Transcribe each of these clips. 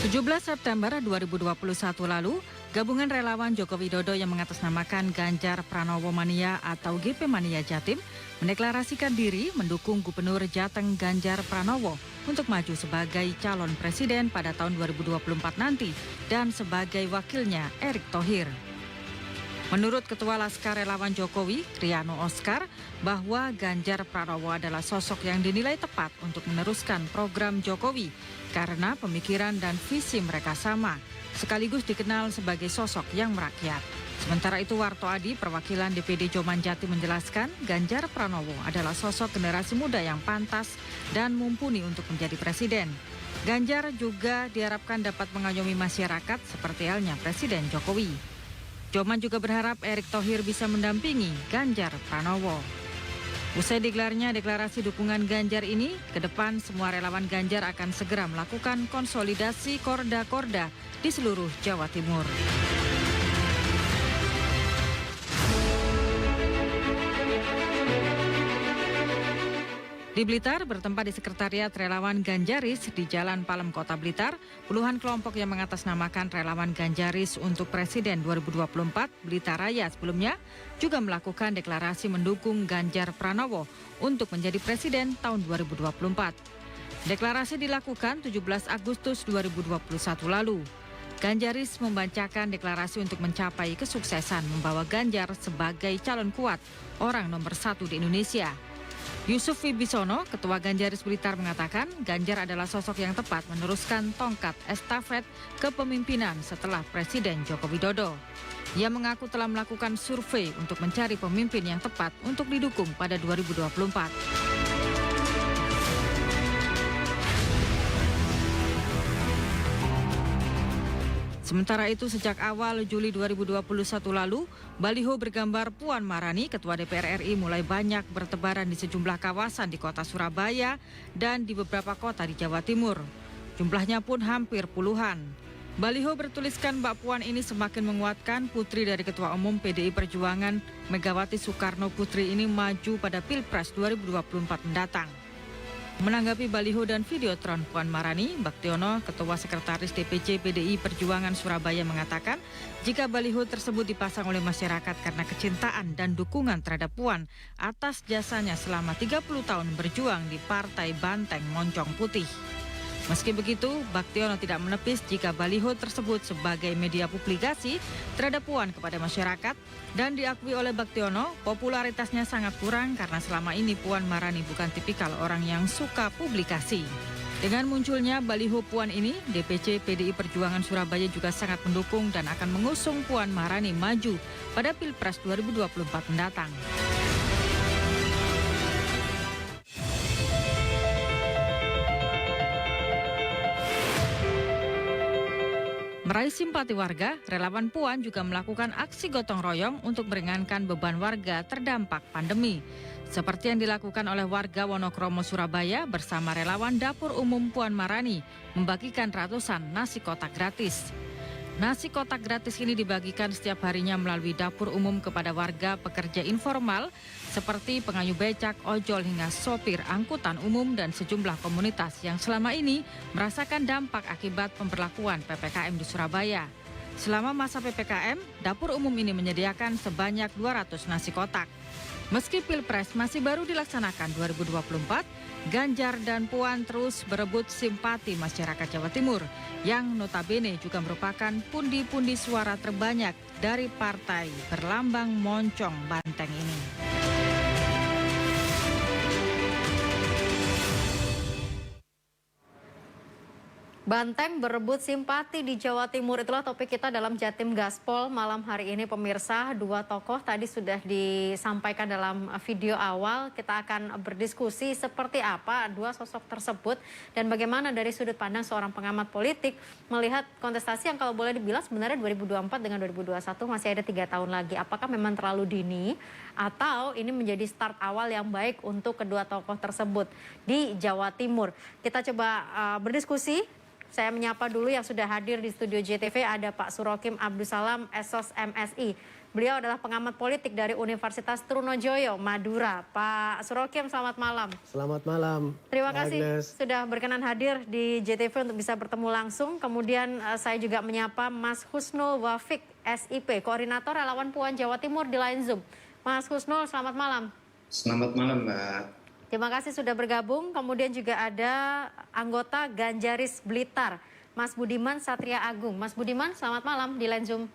17 September 2021 lalu, gabungan relawan Joko Widodo yang mengatasnamakan Ganjar Pranowo Mania atau GP Mania Jatim mendeklarasikan diri mendukung Gubernur Jateng Ganjar Pranowo untuk maju sebagai calon presiden pada tahun 2024 nanti dan sebagai wakilnya Erick Thohir. Menurut Ketua Laskar Relawan Jokowi, Triano Oscar, bahwa Ganjar Pranowo adalah sosok yang dinilai tepat untuk meneruskan program Jokowi karena pemikiran dan visi mereka sama, sekaligus dikenal sebagai sosok yang merakyat. Sementara itu Warto Adi, perwakilan DPD Joman Jatim menjelaskan, Ganjar Pranowo adalah sosok generasi muda yang pantas dan mumpuni untuk menjadi presiden. Ganjar juga diharapkan dapat mengayomi masyarakat seperti halnya Presiden Jokowi. Joman juga berharap Erick Thohir bisa mendampingi Ganjar Pranowo. Usai digelarnya deklarasi dukungan Ganjar ini, ke depan semua relawan Ganjar akan segera melakukan konsolidasi korda-korda di seluruh Jawa Timur. Di Blitar, bertempat di Sekretariat Relawan Ganjaris di Jalan Palem Kota Blitar, puluhan kelompok yang mengatasnamakan Relawan Ganjaris untuk Presiden 2024 Blitar Raya sebelumnya juga melakukan deklarasi mendukung Ganjar Pranowo untuk menjadi Presiden tahun 2024. Deklarasi dilakukan 17 Agustus 2021 lalu. Ganjaris membacakan deklarasi untuk mencapai kesuksesan membawa Ganjar sebagai calon kuat orang nomor 1 di Indonesia. Yusuf Wibisono, Ketua Ganjaris Blitar mengatakan Ganjar adalah sosok yang tepat meneruskan tongkat estafet kepemimpinan setelah Presiden Joko Widodo. Ia mengaku telah melakukan survei untuk mencari pemimpin yang tepat untuk didukung pada 2024. Sementara itu, sejak awal Juli 2021 lalu, baliho bergambar Puan Maharani, Ketua DPR RI, mulai banyak bertebaran di sejumlah kawasan di kota Surabaya dan di beberapa kota di Jawa Timur. Jumlahnya pun hampir puluhan. Baliho bertuliskan Mbak Puan ini semakin menguatkan putri dari Ketua Umum PDI Perjuangan Megawati Soekarno Putri ini maju pada Pilpres 2024 mendatang. Menanggapi baliho dan videotron Puan Maharani, Baktiono, Ketua Sekretaris DPC PDI Perjuangan Surabaya mengatakan, jika baliho tersebut dipasang oleh masyarakat karena kecintaan dan dukungan terhadap Puan atas jasanya selama 30 tahun berjuang di Partai Banteng Moncong Putih. Meski begitu, Baktiono tidak menepis jika baliho tersebut sebagai media publikasi terhadap Puan kepada masyarakat dan diakui oleh Baktiono, popularitasnya sangat kurang karena selama ini Puan Maharani bukan tipikal orang yang suka publikasi. Dengan munculnya baliho Puan ini, DPC PDI Perjuangan Surabaya juga sangat mendukung dan akan mengusung Puan Maharani maju pada Pilpres 2024 mendatang. Meraih simpati warga, relawan Puan juga melakukan aksi gotong royong untuk meringankan beban warga terdampak pandemi. Seperti yang dilakukan oleh warga Wonokromo, Surabaya bersama relawan Dapur Umum Puan Maharani membagikan ratusan nasi kotak gratis. Nasi kotak gratis ini dibagikan setiap harinya melalui dapur umum kepada warga pekerja informal seperti pengayuh becak, ojol hingga sopir angkutan umum dan sejumlah komunitas yang selama ini merasakan dampak akibat pemberlakuan PPKM di Surabaya. Selama masa PPKM, dapur umum ini menyediakan sebanyak 200 nasi kotak. Meski Pilpres masih baru dilaksanakan 2024, Ganjar dan Puan terus berebut simpati masyarakat Jawa Timur yang notabene juga merupakan pundi-pundi suara terbanyak dari partai berlambang moncong banteng ini. Banteng berebut simpati di Jawa Timur, itulah topik kita dalam Jatim Gaspol malam hari ini pemirsa. Dua tokoh tadi sudah disampaikan dalam video awal. Kita akan berdiskusi seperti apa dua sosok tersebut dan bagaimana dari sudut pandang seorang pengamat politik melihat kontestasi yang kalau boleh dibilang sebenarnya 2024 dengan 2021 masih ada 3 tahun lagi. Apakah memang terlalu dini atau ini menjadi start awal yang baik untuk kedua tokoh tersebut di Jawa Timur? Kita coba berdiskusi. Saya menyapa dulu yang sudah hadir di studio JTV, ada Pak Surokim Abdussalam, Esos MSI. Beliau adalah pengamat politik dari Universitas Trunojoyo, Madura. Pak Surokim, selamat malam. Selamat malam. Terima kasih sudah berkenan hadir di JTV untuk bisa bertemu langsung. Kemudian saya juga menyapa Mas Husnul Wafik, SIP, Koordinator Relawan Puan Jawa Timur di line Zoom. Mas Husnul, selamat malam. Selamat malam, Mbak. Terima kasih sudah bergabung. Kemudian juga ada anggota Ganjaris Blitar, Mas Budiman Satria Agung. Mas Budiman, selamat malam di line Zoom.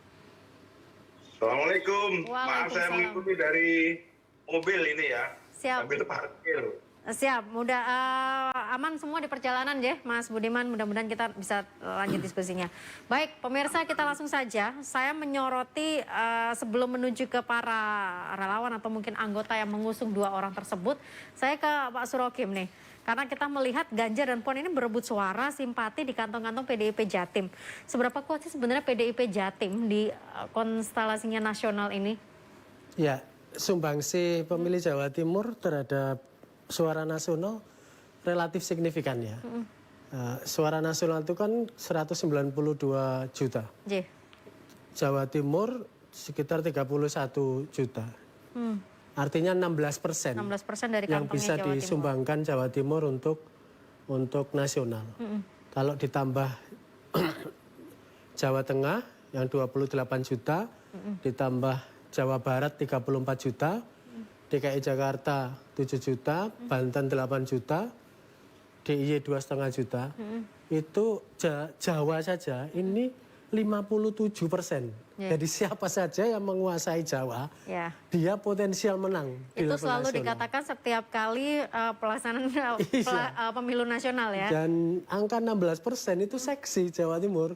Assalamualaikum. Maaf saya mengikuti dari mobil ini ya. Siap. Sambil parkir. Siap. Mudah aman semua di perjalanan ya, Mas Budiman. Mudah-mudahan kita bisa lanjut diskusinya. Baik, pemirsa, kita langsung saja. Saya menyoroti sebelum menuju ke para relawan atau mungkin anggota yang mengusung 2 orang tersebut. Saya ke Pak Surokim nih. Karena kita melihat Ganjar dan Puan ini berebut suara simpati di kantong-kantong PDIP Jatim. Seberapa kuat sih sebenarnya PDIP Jatim di konstelasinya nasional ini? Ya, sumbangsi pemilih Jawa Timur terhadap suara nasional relatif signifikan ya. Suara nasional itu kan 192 juta. Jawa Timur sekitar 31 juta. Artinya 16% dari yang bisa Jawa disumbangkan Jawa Timur untuk nasional. Kalau ditambah Jawa Tengah yang 28 juta, ditambah Jawa Barat 34 juta, DKI Jakarta 7 juta, Banten 8 juta, DIY 2,5 juta, itu Jawa saja ini 57%. Jadi siapa saja yang menguasai Jawa, dia potensial menang. Itu selalu dikatakan setiap kali pelaksanaan pemilu nasional ya. Dan angka 16% itu seksi Jawa Timur.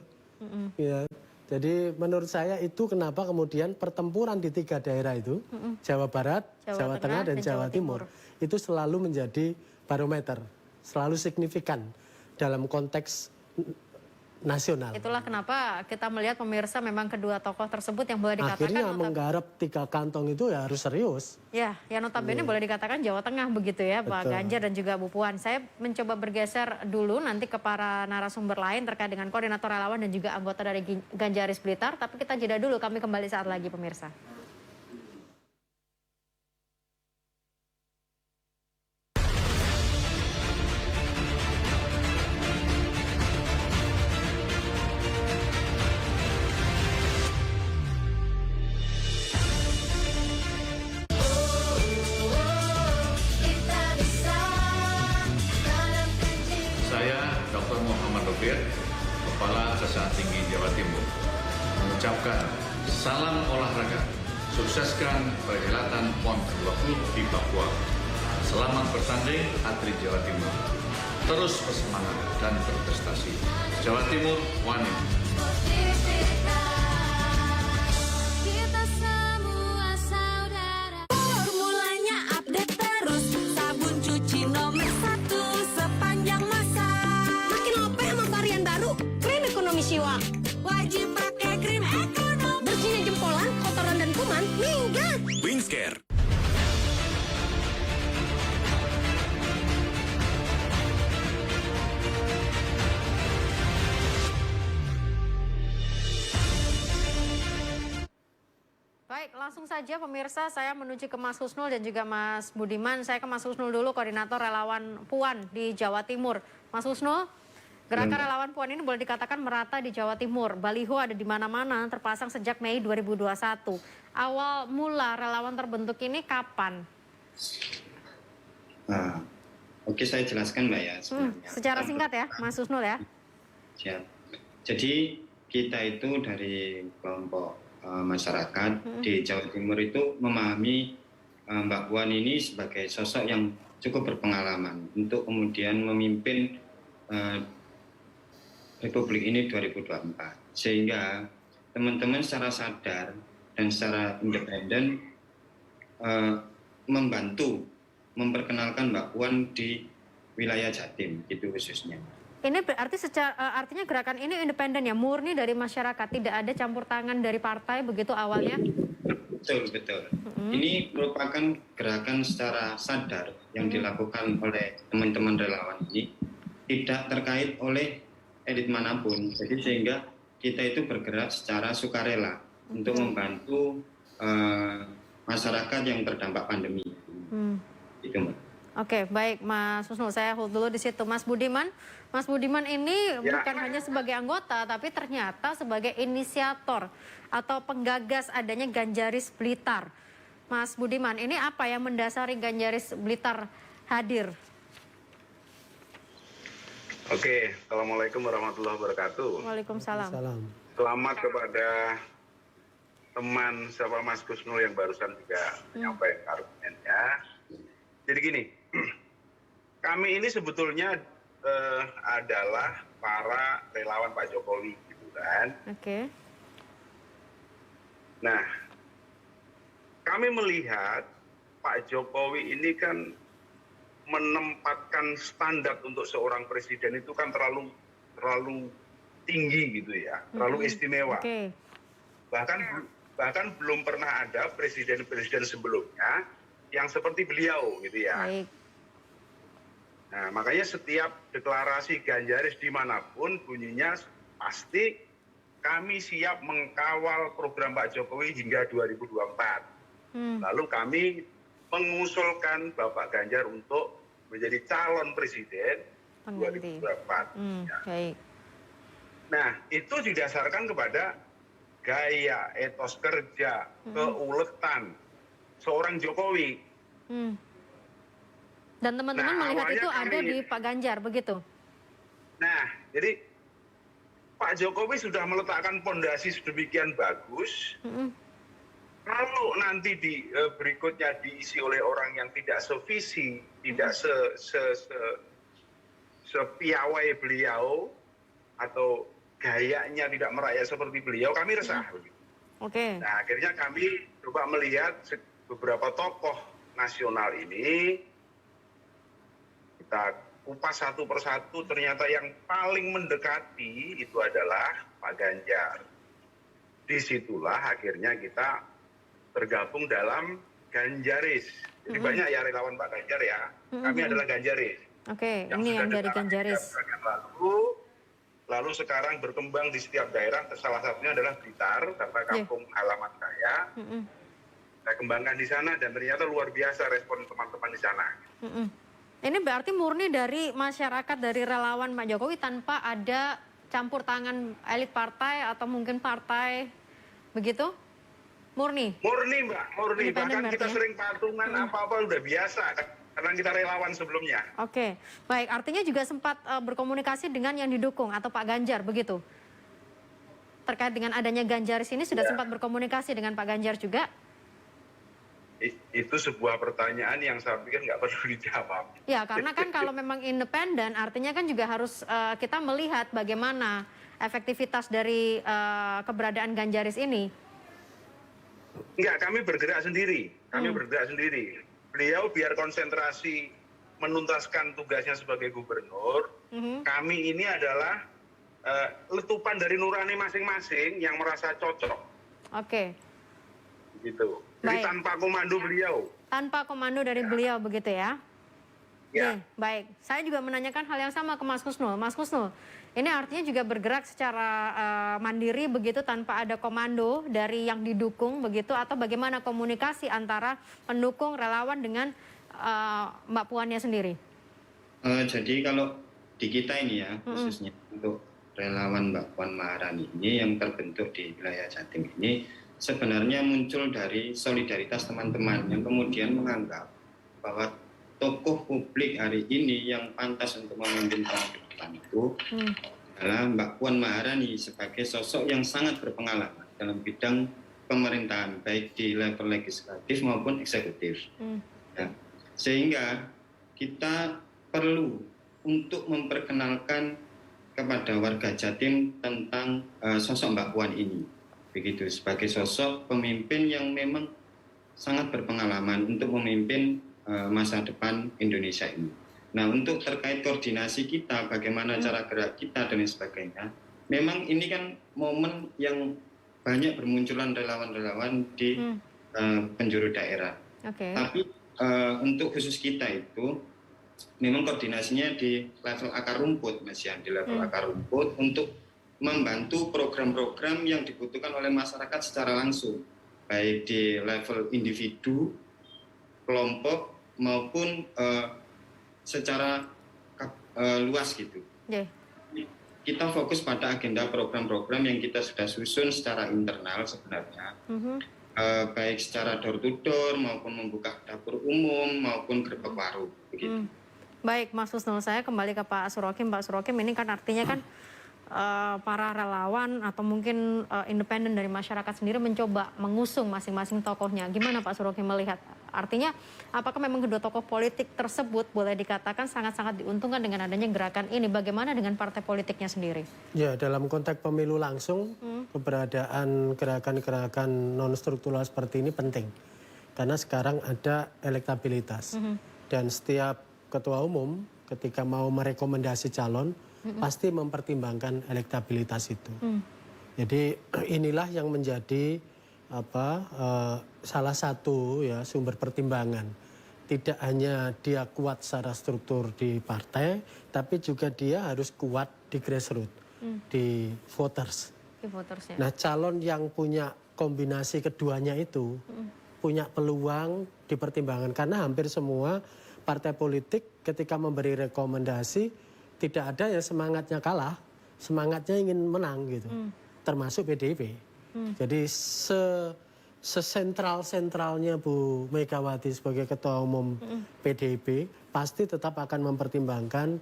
Ya. Jadi menurut saya itu kenapa kemudian pertempuran di 3 daerah itu, Jawa Barat, Jawa Tengah, dan Jawa Timur, itu selalu menjadi barometer, selalu signifikan dalam konteks nasional. Itulah kenapa kita melihat pemirsa memang kedua tokoh tersebut yang boleh dikatakan akhirnya menggarap 3 kantong itu ya harus serius. Ya, yang notabene boleh dikatakan Jawa Tengah begitu ya, Pak Ganjar dan juga Bu Puan. Saya mencoba bergeser dulu nanti ke para narasumber lain terkait dengan koordinator relawan dan juga anggota dari Ganjaris Blitar. Tapi kita jeda dulu, kami kembali saat lagi pemirsa. Kepala Kejaksaan Tinggi Jawa Timur mengucapkan salam olahraga, sukseskan perhelatan PON ke-20 di Papua. Selamat bertanding atlet Jawa Timur. Terus bersemangat dan berprestasi. Jawa Timur wani. Wajib pakai krim ekonomi. Bersihnya jempolan, kotoran dan kuman, minggat. Wingscare. Baik, langsung saja pemirsa, saya menuju ke Mas Husnul dan juga Mas Budiman. Saya ke Mas Husnul dulu, koordinator relawan Puan di Jawa Timur. Mas Husnul, gerakan relawan Puan ini boleh dikatakan merata di Jawa Timur. Baliho ada di mana-mana, terpasang sejak Mei 2021. Awal mula relawan terbentuk ini kapan? Oke, saya jelaskan Mbak ya. Secara singkat ya, Mas Husnul ya. Siap. Jadi kita itu dari kelompok masyarakat di Jawa Timur itu memahami Mbak Puan ini sebagai sosok yang cukup berpengalaman untuk kemudian memimpin Republik ini 2024, sehingga teman-teman secara sadar dan secara independen membantu memperkenalkan Mbak Puan di wilayah Jatim, itu khususnya. Ini berarti artinya gerakan ini independen ya, murni dari masyarakat, tidak ada campur tangan dari partai begitu awalnya? Betul, betul. Ini merupakan gerakan secara sadar yang dilakukan oleh teman-teman relawan ini, tidak terkait oleh elit manapun. Jadi sehingga kita itu bergerak secara sukarela untuk membantu masyarakat yang terdampak pandemi. Itu, Mbak. Oke, baik Mas Husnul, saya hold dulu di situ. Mas Budiman ini bukan hanya sebagai anggota, tapi ternyata sebagai inisiator atau penggagas adanya Ganjaris Blitar. Mas Budiman, ini apa yang mendasari Ganjaris Blitar hadir? Oke, Assalamualaikum warahmatullahi wabarakatuh. Waalaikumsalam. Salam. Selamat kepada teman siapa Mas Husnul yang barusan juga menyampaikan argumennya. Jadi gini, kami ini sebetulnya adalah para relawan Pak Jokowi, gitu kan. Oke. Nah, kami melihat Pak Jokowi ini kan menempatkan standar untuk seorang presiden itu kan terlalu tinggi gitu ya, terlalu istimewa. Oke. Bahkan belum pernah ada presiden-presiden sebelumnya yang seperti beliau gitu ya. Baik. Nah, makanya setiap deklarasi Ganjaris dimanapun bunyinya pasti kami siap mengkawal program Pak Jokowi hingga 2024. Lalu kami mengusulkan Bapak Ganjar untuk menjadi calon presiden 2024. Ya. Baik. Nah, itu didasarkan kepada gaya, etos kerja, keuletan seorang Jokowi. Dan teman-teman melihat awalnya itu ada di Pak Ganjar, begitu? Nah, jadi Pak Jokowi sudah meletakkan fondasi sedemikian bagus. Kalau nanti berikutnya diisi oleh orang yang tidak sevisi, tidak sepiawai beliau, atau gayanya tidak merayap seperti beliau, kami resah. Oke. Nah, akhirnya kami coba melihat beberapa tokoh nasional ini, kita kupas satu persatu, ternyata yang paling mendekati itu adalah Pak Ganjar. Disitulah akhirnya kita tergabung dalam Ganjaris. Jadi banyak ya relawan Pak Ganjar ya. Kami adalah Ganjaris. Oke, ini yang dari Ganjaris. Lalu sekarang berkembang di setiap daerah, salah satunya adalah Blitar, karena kampung halaman saya. Saya kembangkan di sana dan ternyata luar biasa respon teman-teman di sana. Ini berarti murni dari masyarakat, dari relawan Pak Jokowi tanpa ada campur tangan elit partai atau mungkin partai, begitu? Murni? Murni Mbak, murni. Independen Bahkan kita ya? sering patungan apa-apa udah biasa, karena kita relawan sebelumnya. Oke, baik. Artinya juga sempat berkomunikasi dengan yang didukung atau Pak Ganjar, begitu? Terkait dengan adanya Ganjaris ini sudah sempat berkomunikasi dengan Pak Ganjar juga? Itu sebuah pertanyaan yang saya pikir nggak perlu dijawab. Ya, karena kan kalau memang independen, artinya kan juga harus kita melihat bagaimana efektivitas dari keberadaan Ganjaris ini. Enggak, kami bergerak sendiri. Beliau biar konsentrasi menuntaskan tugasnya sebagai gubernur. Kami ini adalah letupan dari nurani masing-masing yang merasa cocok. Oke. Gitu. Jadi Baik. tanpa komando beliau. Tanpa komando dari beliau, begitu ya? Ya. Oke, baik. Saya juga menanyakan hal yang sama ke Mas Husnul. Mas Husnul, ini artinya juga bergerak secara mandiri begitu tanpa ada komando dari yang didukung begitu, atau bagaimana komunikasi antara pendukung relawan dengan Mbak Puannya sendiri? Jadi kalau di kita ini ya, khususnya untuk relawan Mbak Puan Maharani ini yang terbentuk di wilayah Jatim ini, sebenarnya muncul dari solidaritas teman-teman yang kemudian menganggap bahwa tokoh publik hari ini yang pantas untuk memimpin tahun ke depan itu adalah Mbak Puan Maharani sebagai sosok yang sangat berpengalaman dalam bidang pemerintahan, baik di level legislatif maupun eksekutif. Ya. Sehingga kita perlu untuk memperkenalkan kepada warga Jatim tentang sosok Mbak Puan ini. Begitu, sebagai sosok pemimpin yang memang sangat berpengalaman untuk memimpin masa depan Indonesia ini. Nah, untuk terkait koordinasi kita, bagaimana cara gerak kita dan lain sebagainya, memang ini kan momen yang banyak bermunculan relawan-relawan di penjuru daerah. Tapi untuk khusus kita itu, memang koordinasinya di level akar rumput, Mas Yan, di level akar rumput untuk membantu program-program yang dibutuhkan oleh masyarakat secara langsung. baik di level individu, kelompok maupun secara luas gitu. Yeah. Kita fokus pada agenda program-program yang kita sudah susun secara internal sebenarnya, baik secara door to door maupun membuka dapur umum maupun gerbek warung begitu. Baik, Mas Husnul, saya kembali ke Pak Surokim. Pak Surokim, ini kan artinya kan para relawan atau mungkin independen dari masyarakat sendiri mencoba mengusung masing-masing tokohnya. Gimana Pak Surokim melihat? Artinya apakah memang kedua tokoh politik tersebut boleh dikatakan sangat-sangat diuntungkan dengan adanya gerakan ini? Bagaimana dengan partai politiknya sendiri? Ya, dalam konteks pemilu langsung, keberadaan gerakan-gerakan non-struktural seperti ini penting. Karena sekarang ada elektabilitas. Dan setiap ketua umum ketika mau merekomendasi calon, pasti mempertimbangkan elektabilitas itu. Jadi inilah yang menjadi salah satu ya sumber pertimbangan. Tidak hanya dia kuat secara struktur di partai, tapi juga dia harus kuat di grassroots, di voters. Di voters, ya. Nah, calon yang punya kombinasi keduanya itu punya peluang dipertimbangkan, karena hampir semua partai politik ketika memberi rekomendasi tidak ada yang semangatnya kalah, semangatnya ingin menang gitu. Termasuk PDIP. Jadi sesentral-sentralnya Bu Megawati sebagai ketua umum PDIP pasti tetap akan mempertimbangkan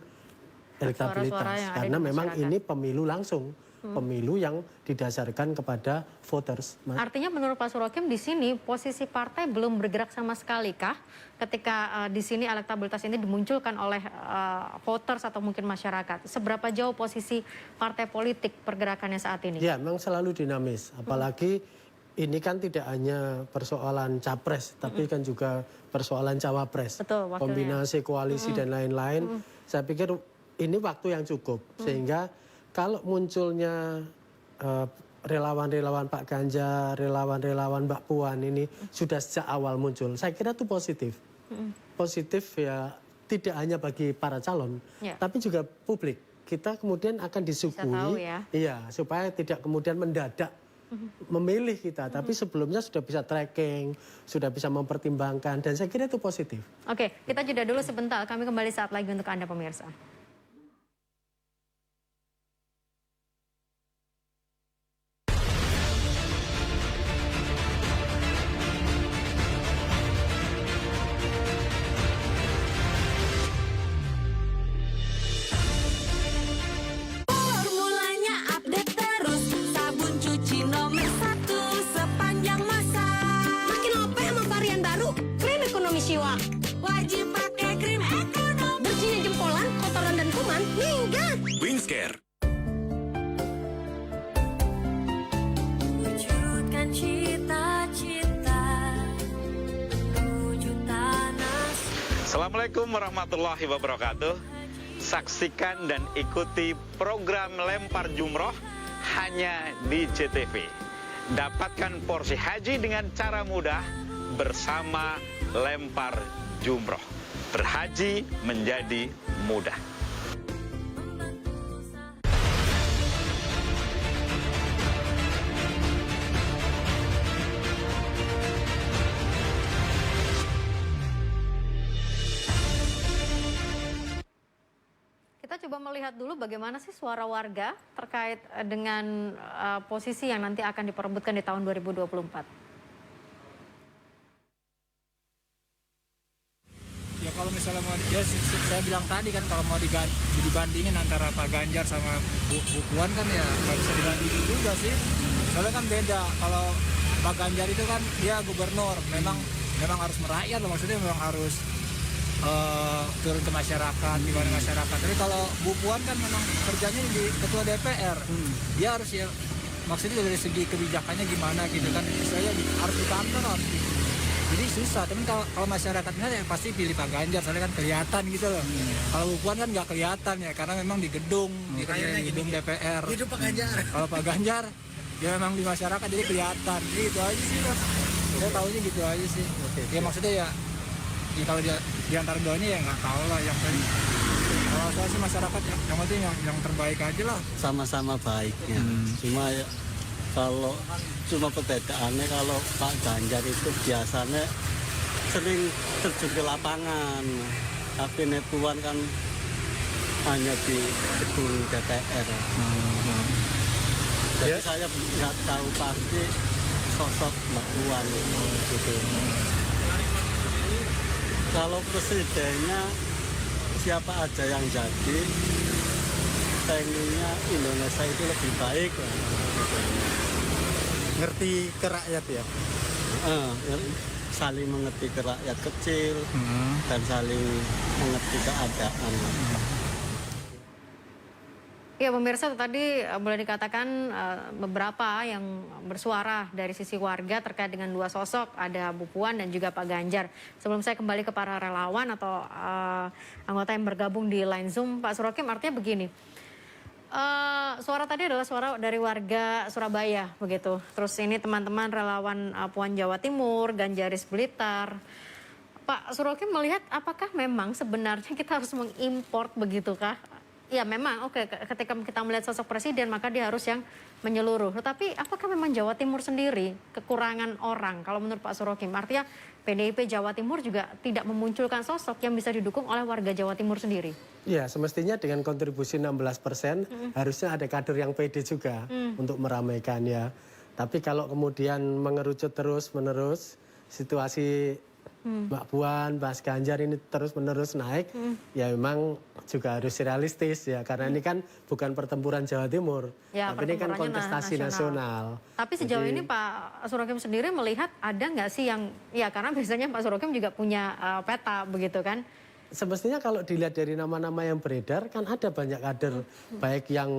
elektabilitas, karena memang ini pemilu langsung, pemilu yang didasarkan kepada voters. Artinya menurut Pak Surokim di sini posisi partai belum bergerak sama sekali kah ketika di sini elektabilitas ini dimunculkan oleh voters atau mungkin masyarakat? Seberapa jauh posisi partai politik pergerakannya saat ini? Ya, memang selalu dinamis, apalagi ini kan tidak hanya persoalan capres, tapi kan juga persoalan cawapres. Betul, wakilnya. Kombinasi koalisi dan lain-lain. Saya pikir ini waktu yang cukup, sehingga kalau munculnya relawan-relawan Pak Ganjar, relawan-relawan Mbak Puan ini sudah sejak awal muncul, saya kira itu positif. Positif ya tidak hanya bagi para calon, tapi juga publik. Kita kemudian akan disuguhi, iya, supaya tidak kemudian mendadak memilih kita, tapi sebelumnya sudah bisa tracking, sudah bisa mempertimbangkan, dan saya kira itu positif. Oke, kita jeda dulu sebentar. Kami kembali saat lagi untuk Anda pemirsa. Wajib pakai krim ekonomi. Bersihnya jempolan, kotoran dan kuman, minggat. Wingcare. Wujudkan cita-cita, menuju tanah. Assalamualaikum warahmatullahi wabarakatuh. Saksikan dan ikuti program Lempar Jumroh hanya di JTV. Dapatkan porsi haji dengan cara mudah bersama Lempar Jumroh. Berhaji menjadi mudah. Kita coba melihat dulu bagaimana sih suara warga terkait dengan posisi yang nanti akan diperebutkan di tahun 2024. Ya kalau misalnya mau, ya saya bilang tadi kan kalau mau dibandingin antara Pak Ganjar sama Bu Puan kan ya nggak bisa dibandingin juga sih. Soalnya kan beda, kalau Pak Ganjar itu kan dia gubernur, memang harus merakyat loh, maksudnya memang harus turun ke masyarakat, gimana masyarakat. Tapi kalau Bu Puan kan memang kerjanya di ketua DPR, dia harus ya maksudnya dari segi kebijakannya gimana gitu kan, saya harus di kantor gitu. Jadi susah, tapi kalau masyarakatnya ya pasti pilih Pak Ganjar, soalnya kan kelihatan gitu loh. Kalau Bu Puan kan nggak kelihatan ya, karena memang di gedung, di gedung DPR. Itu Pak Ganjar. Kalau Pak Ganjar, ya memang di masyarakat jadi kelihatan. Gitu aja sih, Mas. Saya tahunya gitu aja sih. Ya maksudnya ya kalau di antara dua ini ya nggak tahu lah yang penting. Kalau saya sih masyarakat yang penting yang terbaik aja lah. Sama-sama baiknya. Cuma ya, Kalau cuma perbedaannya kalau Pak Ganjar itu biasanya sering terjun ke lapangan, tapi Puan kan hanya di gedung DPR. Jadi saya nggak tahu pasti sosok Mbak Puan gitu. Kalau presidennya siapa aja yang jadi, pengennya Indonesia itu lebih baik. Ngerti ke rakyat ya? Saling mengerti ke rakyat kecil dan saling mengerti keadaan. Ya pemirsa, itu tadi boleh dikatakan beberapa yang bersuara dari sisi warga terkait dengan dua sosok, ada Bu Puan dan juga Pak Ganjar. Sebelum saya kembali ke para relawan atau anggota yang bergabung di line Zoom, Pak Surokim, artinya begini, suara tadi adalah suara dari warga Surabaya begitu. Terus ini teman-teman relawan Puan Jawa Timur, Ganjaris Blitar. Pak Surokim melihat apakah memang sebenarnya kita harus mengimport begitukah? Ya memang oke, ketika kita melihat sosok presiden maka dia harus yang menyeluruh. Tetapi apakah memang Jawa Timur sendiri kekurangan orang kalau menurut Pak Surokim? Artinya PDIP Jawa Timur juga tidak memunculkan sosok yang bisa didukung oleh warga Jawa Timur sendiri. Ya, semestinya dengan kontribusi 16% harusnya ada kader yang pede juga untuk meramaikan ya. Tapi kalau kemudian mengerucut terus-menerus, situasi Mbak Puan, Mas Ganjar ini terus-menerus naik, ya memang juga harus realistis ya. Karena ini kan bukan pertempuran Jawa Timur, Ya, tapi ini kan kontestasi nasional. Tapi sejauh ini Pak Surokim sendiri melihat ada nggak sih yang, ya karena biasanya Pak Surokim juga punya peta begitu kan? Semestinya kalau dilihat dari nama-nama yang beredar, kan ada banyak kader, baik yang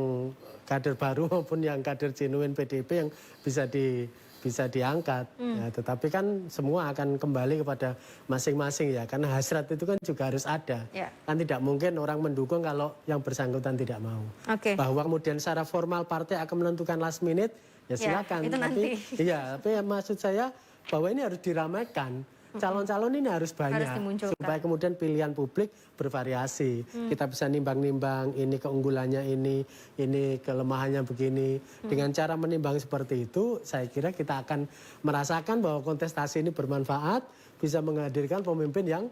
kader baru maupun yang kader genuine PDIP yang bisa diangkat. Ya, tetapi kan semua akan kembali kepada masing-masing ya, karena hasrat itu kan juga harus ada. Ya. Kan tidak mungkin orang mendukung kalau yang bersangkutan tidak mau. Bahwa kemudian secara formal partai akan menentukan last minute, ya silakan. Itu tapi nanti. iya, tapi maksud saya bahwa ini harus diramaikan. Calon-calon ini harus banyak supaya kemudian pilihan publik bervariasi. Kita bisa nimbang-nimbang ini keunggulannya ini kelemahannya begini. Dengan cara menimbang seperti itu, saya kira kita akan merasakan bahwa kontestasi ini bermanfaat, bisa menghadirkan pemimpin yang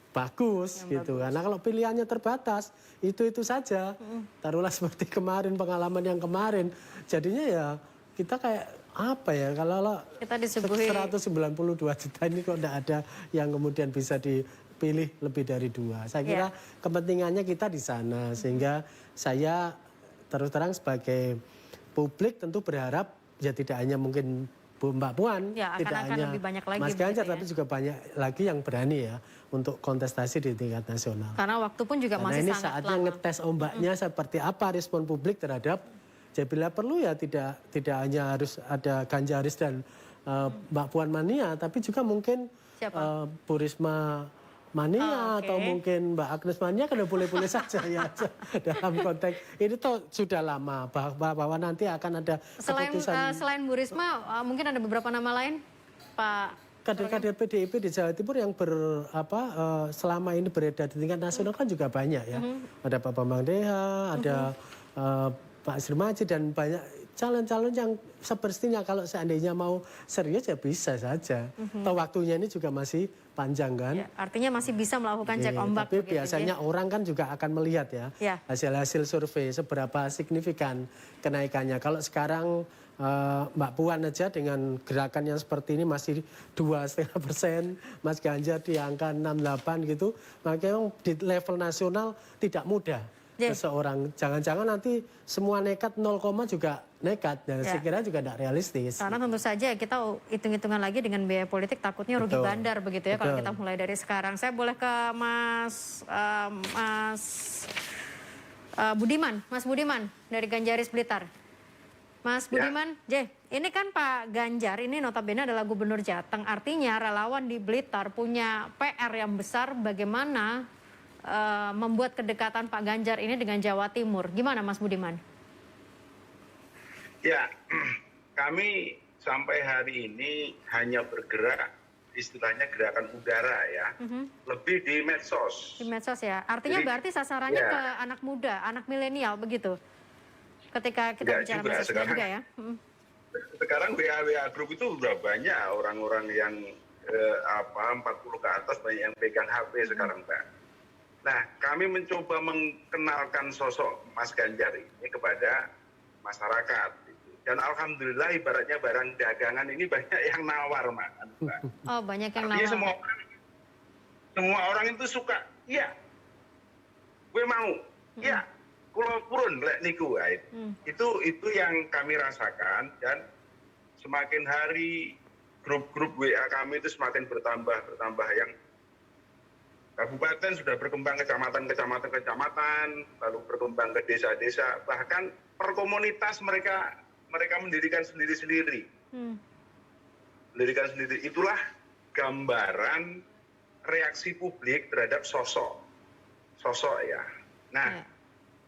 bagus gitu. Karena kalau pilihannya terbatas, itu saja. Taruhlah seperti kemarin, pengalaman yang kemarin. Jadinya ya kita kayak apa ya, kalau kita disuguhi 192 juta ini kok tidak ada yang kemudian bisa dipilih lebih dari 2. Saya kira kepentingannya kita di sana, sehingga saya terus terang sebagai publik tentu berharap ya tidak hanya mungkin Mbak Puan, tidak hanya lebih banyak lagi Mas Ganjar, tapi juga banyak lagi yang berani ya untuk kontestasi di tingkat nasional. Karena waktu pun juga masih ini sangat saatnya lama. ngetes ombaknya seperti apa respon publik terhadap. Jadi bila perlu ya tidak hanya harus ada Ganjaris dan Mbak Puan mania, tapi juga mungkin Bu Risma mania atau mungkin Mbak Agnes mania, karena boleh-boleh saja ya dalam konteks ini toh sudah lama bahwa nanti akan ada keputusan. Selain Bu Risma, mungkin ada beberapa nama lain, Pak. Kader-kader PDIP di Jawa Timur yang selama ini beredar di tingkat nasional kan juga banyak ya. Ada Pak Bambang Deha, ada Pak Sirmaji dan banyak calon-calon yang sepertinya kalau seandainya mau serius ya bisa saja. Atau waktunya ini juga masih panjang kan. Ya, artinya masih bisa melakukan cek ombak. Tapi biasanya orang kan juga akan melihat ya hasil-hasil survei seberapa signifikan kenaikannya. Kalau sekarang Mbak Puan aja dengan gerakan yang seperti ini masih 2,5%, Mas Ganjar di angka 68 gitu, makanya di level nasional tidak mudah. Seseorang jangan-jangan nanti semua nekat 0, juga nekat dan saya kira juga tidak realistis. Karena tentu saja kita hitung-hitungan lagi dengan biaya politik takutnya rugi bandar begitu ya kalau kita mulai dari sekarang. Saya boleh ke Mas Budiman dari Ganjaris Blitar. Mas Budiman, ini kan Pak Ganjar ini notabene adalah gubernur Jateng, artinya relawan di Blitar punya PR yang besar bagaimana membuat kedekatan Pak Ganjar ini dengan Jawa Timur. Gimana Mas Budiman? Ya, kami sampai hari ini hanya bergerak istilahnya gerakan udara ya, lebih di medsos. Di medsos ya, artinya berarti sasarannya ke anak muda, anak milenial begitu. Ketika kita bicara medsos juga ya. sekarang WA grup itu udah banyak orang-orang yang 40 ke atas, banyak yang pegang HP sekarang, Mbak. Nah, kami mencoba mengenalkan sosok Mas Ganjar ini kepada masyarakat. Dan alhamdulillah ibaratnya barang dagangan ini banyak yang nawar, Mbak. Oh, banyak yang Artinya nawar. semua orang itu suka, iya, gue mau, iya, kulo purun lek niku. Itu yang kami rasakan, dan semakin hari grup-grup WA kami itu semakin bertambah yang kabupaten sudah berkembang kecamatan, lalu berkembang ke desa-desa, bahkan per komunitas mereka mendirikan sendiri-sendiri. Mendirikan sendiri. Itulah gambaran reaksi publik terhadap sosok ya. Nah,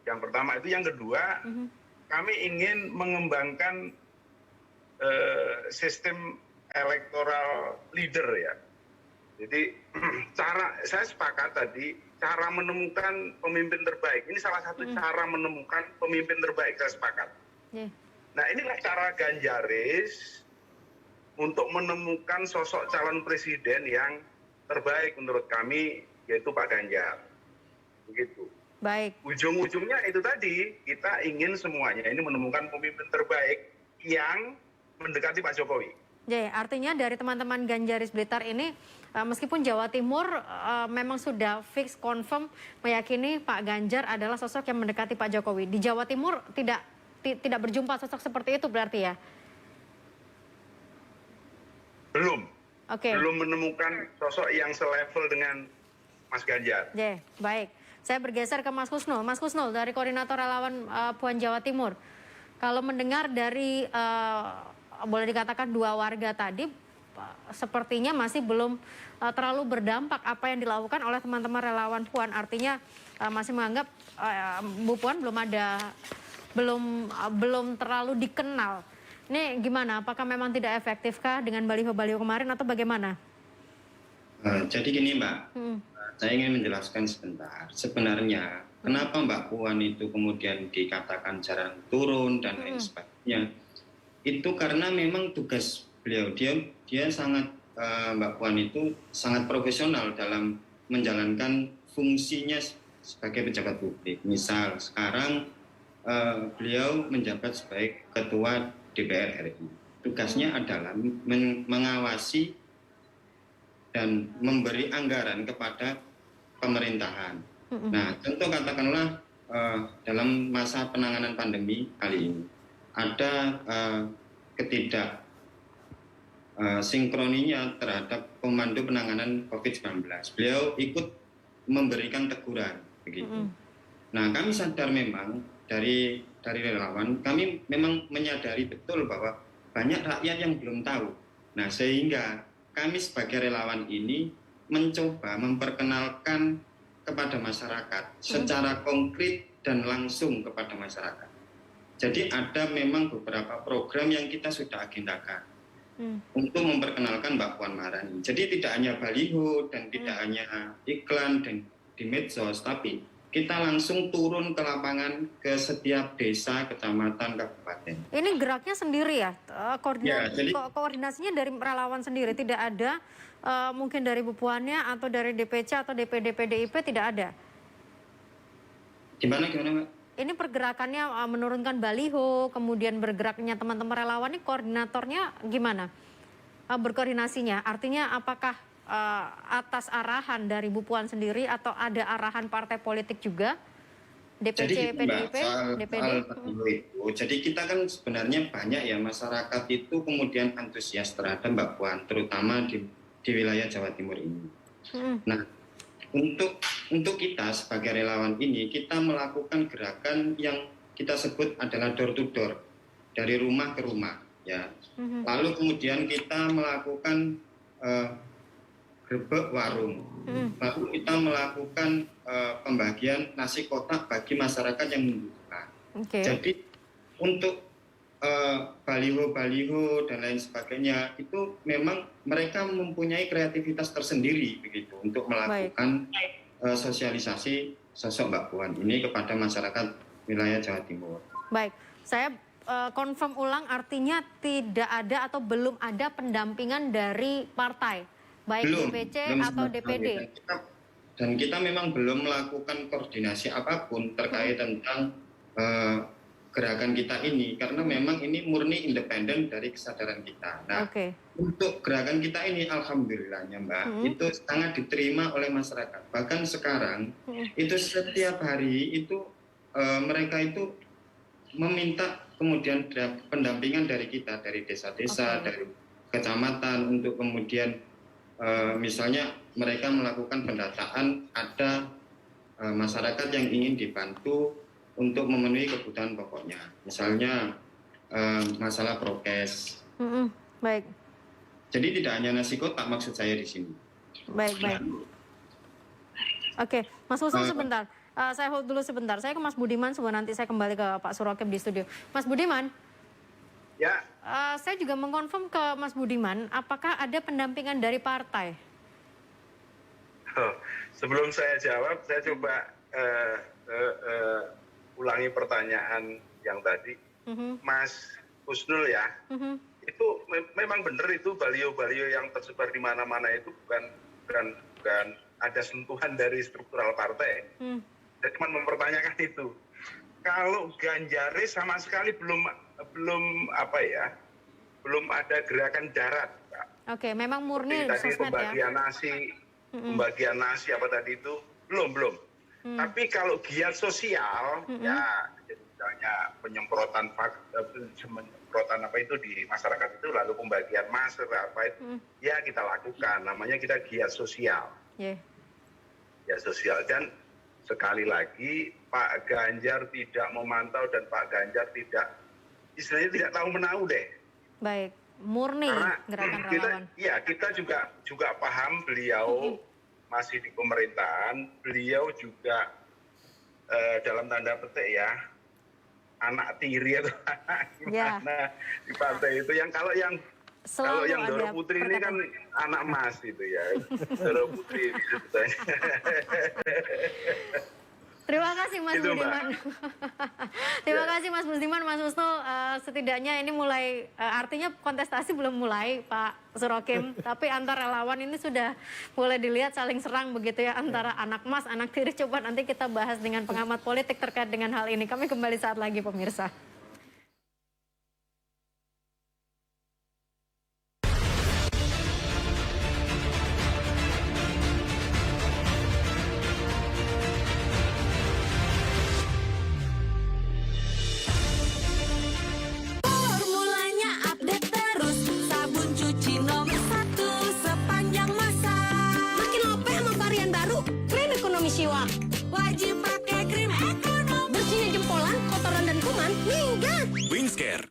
yang pertama itu. Yang kedua, kami ingin mengembangkan sistem elektoral leader ya. Jadi saya sepakat tadi, cara menemukan pemimpin terbaik. Ini salah satu cara menemukan pemimpin terbaik, saya sepakat. Nah, inilah cara Ganjaris untuk menemukan sosok calon presiden yang terbaik menurut kami, yaitu Pak Ganjar. Begitu. Baik. Ujung-ujungnya itu tadi, kita ingin semuanya ini menemukan pemimpin terbaik yang mendekati Pak Jokowi. Ya, artinya dari teman-teman Ganjaris Blitar ini, meskipun Jawa Timur memang sudah fix confirm meyakini Pak Ganjar adalah sosok yang mendekati Pak Jokowi. Di Jawa Timur tidak berjumpa sosok seperti itu berarti ya? Belum. Oke. Belum menemukan sosok yang selevel dengan Mas Ganjar. Ya, baik. Saya bergeser ke Mas Kusnul. Mas Kusnul dari Koordinator Relawan Puan Jawa Timur. Kalau mendengar dari boleh dikatakan dua warga tadi, sepertinya masih belum terlalu berdampak apa yang dilakukan oleh teman-teman relawan Puan. Artinya masih menganggap Bu Puan belum terlalu dikenal. Ini gimana? Apakah memang tidak efektifkah dengan baliho-baliho kemarin atau bagaimana? Jadi gini, Mbak, saya ingin menjelaskan sebentar. Sebenarnya kenapa Mbak Puan itu kemudian dikatakan jarang turun dan lain sebagainya? Itu karena memang tugas beliau, dia sangat, Mbak Puan itu sangat profesional dalam menjalankan fungsinya sebagai pejabat publik. Misal sekarang beliau menjabat sebagai Ketua DPR RI. Tugasnya adalah mengawasi dan memberi anggaran kepada pemerintahan. Nah, contoh katakanlah dalam masa penanganan pandemi kali ini, ada sinkroninya terhadap Komando Penanganan COVID-19. Beliau ikut memberikan teguran, begitu. Nah, kami sadar memang dari relawan, kami memang menyadari betul bahwa banyak rakyat yang belum tahu. Nah, sehingga kami sebagai relawan ini mencoba memperkenalkan kepada masyarakat secara konkret dan langsung kepada masyarakat. Jadi ada memang beberapa program yang kita sudah agendakan untuk memperkenalkan Mbak Puan Maharani. Jadi tidak hanya baliho dan tidak hanya iklan dan di medsos, tapi kita langsung turun ke lapangan ke setiap desa, kecamatan, kabupaten. Ini geraknya sendiri ya? Koordinasinya dari relawan sendiri, tidak ada mungkin dari Bu Puannya atau dari DPC atau DPD PDIP, tidak ada? Gimana Mbak? Ini pergerakannya menurunkan baliho, kemudian bergeraknya teman-teman relawan, ini koordinatornya gimana? Berkoordinasinya, artinya apakah atas arahan dari Bu Puan sendiri atau ada arahan partai politik juga? DPC, PDIP, DPD? Jadi kita kan sebenarnya banyak ya masyarakat itu kemudian antusias terhadap Mbak Puan, terutama di wilayah Jawa Timur ini. Nah, untuk kita sebagai relawan ini, kita melakukan gerakan yang kita sebut adalah door to door, dari rumah ke rumah, ya. Lalu kemudian kita melakukan gerbek warung, lalu kita melakukan pembagian nasi kotak bagi masyarakat yang membutuhkan. Jadi untuk baliho-baliho dan lain sebagainya itu memang mereka mempunyai kreativitas tersendiri begitu untuk melakukan sosialisasi sosok Mbak Puan ini kepada masyarakat wilayah Jawa Timur. Baik, saya confirm ulang, artinya tidak ada atau belum ada pendampingan dari partai, baik DPC atau DPD. Dan kita memang belum melakukan koordinasi apapun terkait tentang gerakan kita ini, karena memang ini murni independen dari kesadaran kita. Nah, untuk gerakan kita ini, alhamdulillahnya Mbak, itu sangat diterima oleh masyarakat. Bahkan sekarang itu setiap hari itu mereka itu meminta kemudian pendampingan dari kita, dari desa-desa, dari kecamatan, untuk kemudian misalnya mereka melakukan pendataan, ada masyarakat yang ingin dibantu untuk memenuhi kebutuhan pokoknya, misalnya masalah prokes. Baik. Jadi tidak hanya nasi kotak maksud saya di sini. Baik. Oke, Mas Husnul sebentar. Saya hold dulu sebentar. Saya ke Mas Budiman sebelum nanti saya kembali ke Pak Surokim di studio. Mas Budiman. Ya. Saya juga mengkonfirm ke Mas Budiman, apakah ada pendampingan dari partai? Sebelum saya jawab, saya coba ulangi pertanyaan yang tadi. Mas Husnul ya, itu memang benar, itu baliho-baliho yang tersebar di mana-mana itu bukan ada sentuhan dari struktural partai. Saya cuma mempertanyakan itu. Kalau Ganjari sama sekali belum ada gerakan darat, Pak. Oke, memang murni tadi sosmed ya. Pembagian nasi apa tadi itu belum. Tapi kalau giat sosial, ya misalnya penyemprotan apa itu di masyarakat itu, lalu pembagian masker apa itu, ya kita lakukan. Namanya kita giat sosial. Giat sosial. Dan sekali lagi Pak Ganjar tidak memantau dan Pak Ganjar istilahnya tidak tahu menahu deh. Baik, murni gerakan relawan. Kita juga paham beliau masih di pemerintahan, beliau juga dalam tanda petik ya anak tiri atau gimana di partai itu, yang kalau yang Doro Putri ini kan anak emas gitu ya. Doro Putri sebetulnya. Terima kasih Mas Budiman. Terima kasih Mas Budiman, Mas Husnul. Setidaknya ini mulai, artinya kontestasi belum mulai Pak Surokim, tapi antar relawan ini sudah mulai dilihat saling serang begitu ya, antara anak mas, anak tiri. Coba nanti kita bahas dengan pengamat politik terkait dengan hal ini. Kami kembali saat lagi pemirsa. Wajib pakai krim ekonomi. Bersihnya jempolan, kotoran dan kuman, minggat. Wingscare.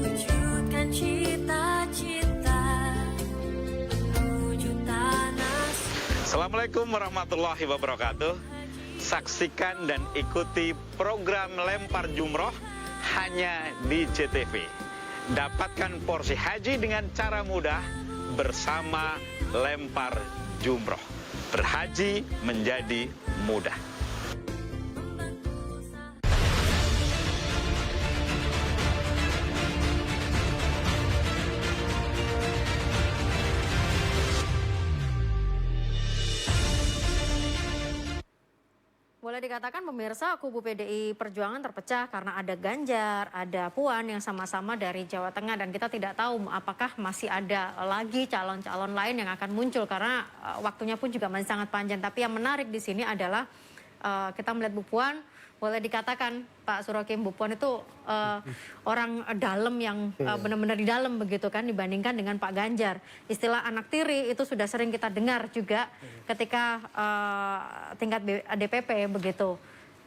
Wujudkan cita-cita menuju tanah. Assalamualaikum warahmatullahi wabarakatuh. Saksikan dan ikuti program Lempar Jumroh hanya di JTV. Dapatkan porsi haji dengan cara mudah bersama Lempar Jumroh. Berhaji menjadi mudah. Boleh dikatakan pemirsa, kubu PDI Perjuangan terpecah karena ada Ganjar, ada Puan yang sama-sama dari Jawa Tengah, dan kita tidak tahu apakah masih ada lagi calon-calon lain yang akan muncul karena waktunya pun juga masih sangat panjang. Tapi yang menarik di sini adalah kita melihat Bu Puan, boleh dikatakan Pak Surokim, Bu Puan itu orang dalam yang benar-benar di dalam begitu kan, dibandingkan dengan Pak Ganjar. Istilah anak tiri itu sudah sering kita dengar juga ketika tingkat DPP begitu.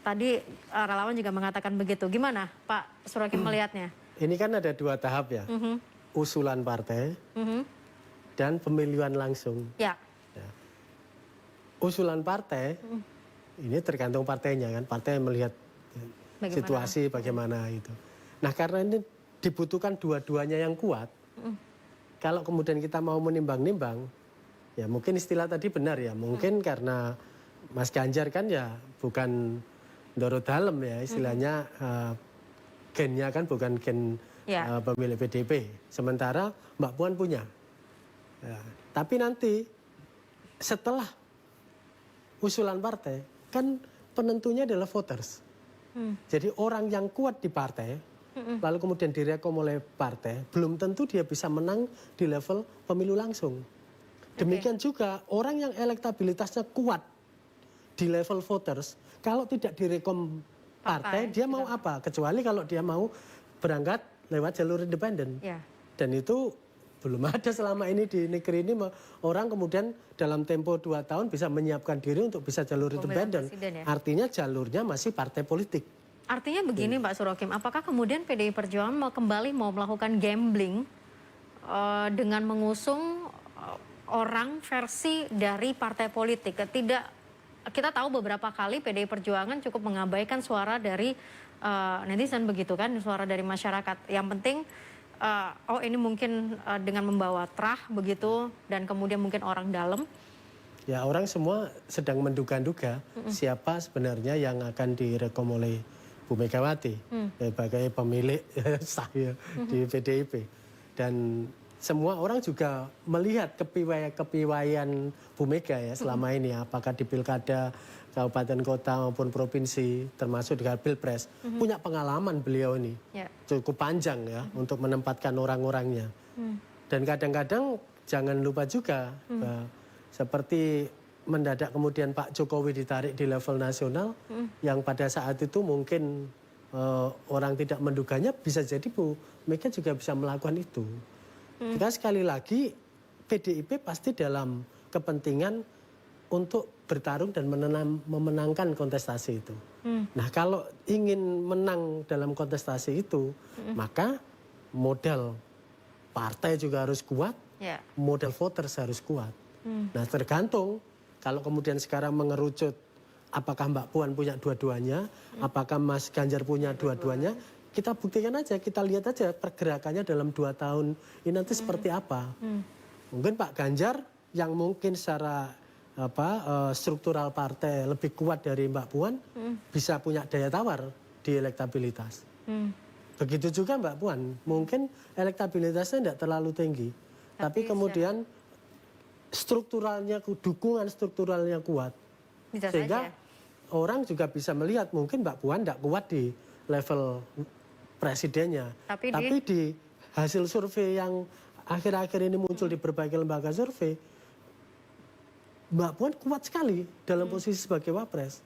Tadi relawan juga mengatakan begitu. Gimana Pak Surokim melihatnya? Ini kan ada dua tahap ya, usulan partai dan pemilihan langsung. Ya. Usulan partai ini tergantung partainya kan, partai melihat situasi bagaimana itu. Nah karena ini dibutuhkan dua-duanya yang kuat. Kalau kemudian kita mau menimbang-nimbang, ya mungkin istilah tadi benar ya, mungkin karena Mas Ganjar kan ya bukan Ndoro Dalem ya istilahnya, gennya kan bukan gen pemilih PDIP. Sementara Mbak Puan punya. Ya, tapi nanti setelah usulan partai kan penentunya adalah voters. Jadi orang yang kuat di partai lalu kemudian direkom oleh partai belum tentu dia bisa menang di level pemilu langsung. Demikian juga orang yang elektabilitasnya kuat di level voters, kalau tidak direkom partai, dia mau apa? Kecuali kalau dia mau berangkat lewat jalur independen. Dan itu belum ada selama ini di negeri ini, orang kemudian dalam tempo 2 tahun bisa menyiapkan diri untuk bisa jalur independen. Artinya jalurnya masih partai politik. Artinya begini Pak Surokim, apakah kemudian PDI Perjuangan mau melakukan gambling dengan mengusung orang versi dari partai politik? Kita tahu beberapa kali PDI Perjuangan cukup mengabaikan suara dari netizen begitu kan, suara dari masyarakat. Yang penting ini mungkin dengan membawa terah begitu dan kemudian mungkin orang dalam. Ya orang semua sedang menduga-duga siapa sebenarnya yang akan direkom oleh Bu Megawati sebagai pemilik saya di PDIP. Dan semua orang juga melihat kepiawaian Bu Mega ya selama ini, apakah di pilkada, kabupaten kota maupun provinsi, termasuk dengan pilpres, punya pengalaman beliau ini cukup panjang ya untuk menempatkan orang-orangnya. Dan kadang-kadang jangan lupa juga seperti mendadak kemudian Pak Jokowi ditarik di level nasional, yang pada saat itu mungkin orang tidak menduganya, bisa jadi Bu Mega juga bisa melakukan itu. Kita sekali lagi PDIP pasti dalam kepentingan untuk bertarung dan memenangkan kontestasi itu. Nah kalau ingin menang dalam kontestasi itu, maka modal partai juga harus kuat, modal voters harus kuat. Nah tergantung kalau kemudian sekarang mengerucut apakah Mbak Puan punya dua-duanya, apakah Mas Ganjar punya dua-duanya, kita buktikan aja, kita lihat aja pergerakannya dalam 2 tahun ini nanti seperti apa. Mungkin Pak Ganjar yang mungkin secara struktural partai lebih kuat dari Mbak Puan bisa punya daya tawar di elektabilitas. Begitu juga Mbak Puan, mungkin elektabilitasnya tidak terlalu tinggi, tapi kemudian strukturalnya, dukungan strukturalnya kuat. Sehingga orang juga bisa melihat mungkin Mbak Puan tidak kuat di level presidennya. Tapi di hasil survei yang akhir-akhir ini muncul di berbagai lembaga survei, Mbak Puan kuat sekali dalam posisi sebagai wapres.